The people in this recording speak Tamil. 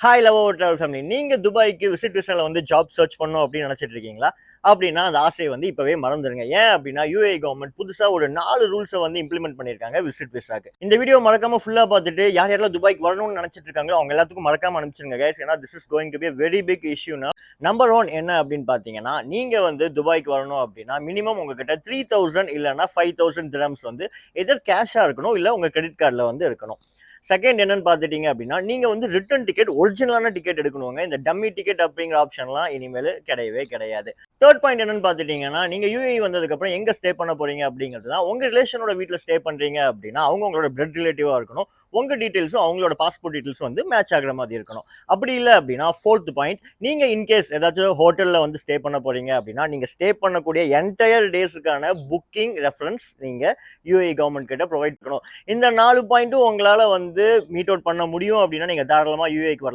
Hi love over travel family. நீங்க துபாய்க்கு விசிட் விசால வந்து ஜாப் சர்ச் பண்ணணும் அப்படின்னு நினைச்சிட்டு இருக்கீங்களா? அப்படின்னா அந்த ஆசையை வந்து இப்பவே மறந்துருங்க. ஏன் அப்படின்னா யுஏஇ கவர்மெண்ட் புதுசா ஒரு 4 ரூல்ஸை வந்து இம்ப்ளிமெண்ட் பண்ணியிருக்காங்க விசிட் விசாக்கு. இந்த வீடியோ மறக்காம ஃபுல்லா பார்த்துட்டு யார் யாரெல்லாம் துபாய்க்கு வரணும்னு நினைச்சிட்டு இருக்காங்களோ அவங்க எல்லாத்துக்கும் மறக்காம அனுப்பிச்சிருங்க கைஸ். ஏன்னா this is going to be very big இஷ்யூனா. நம்பர் ஒன் என்ன அப்படின்னு பார்த்தீங்கன்னா, நீங்க வந்து துபாய்க்கு வரணும் அப்படின்னா மினிமம் உங்ககிட்ட 3000 இல்லைன்னா 5000 திரம்ஸ் வந்து எதர் கேஷா இருக்கணும், இல்லை உங்க கிரெடிட் கார்டில் வந்து இருக்கணும். செகண்ட் என்னன்னு பார்த்துட்டீங்க அப்படின்னா, நீங்க வந்து ரிட்டர்ன் டிக்கெட் ஒரிஜினலான டிக்கெட் எடுக்கணுங்க. இந்த டம்மி டிக்கெட் அப்படிங்கிற ஆப்ஷன்லாம் இனிமேல் கிடையவே கிடையாது. தேர்ட் பாயிண்ட் என்னன்னு பார்த்துட்டீங்கன்னா, நீங்க யுஏஇ வந்ததுக்கப்புறம் எங்க ஸ்டே பண்ண போறீங்க அப்படிங்கிறது தான். உங்க ரிலேஷனோட வீட்டில் ஸ்டே பண்றீங்க அப்படின்னா, அவங்க உங்களோட பிளட் ரிலேட்டிவா இருக்கணும். உங்க டீடைல்ஸும் அவங்களோட பாஸ்போர்ட் டீடைல்ஸும் வந்து மேட்ச் ஆகிற மாதிரி இருக்கணும். அப்படி இல்லை அப்படின்னா ஃபோர்த் பாயிண்ட், நீங்க இன்கேஸ் ஏதாச்சும் ஹோட்டல்ல வந்து ஸ்டே பண்ண போறீங்க அப்படின்னா, நீங்க ஸ்டே பண்ணக்கூடிய என்டையர் டேஸுக்கான புக்கிங் ரெஃபரன்ஸ் நீங்க யுஏஇ கவர்மெண்ட் கிட்ட ப்ரொவைட் பண்ணணும். இந்த 4 பாயிண்ட்டும் உங்களால வந்து மீட் அவுட் பண்ண முடியும் அப்படின்னா நீங்க தாராளமா யுஏஇக்கு வரலாம்.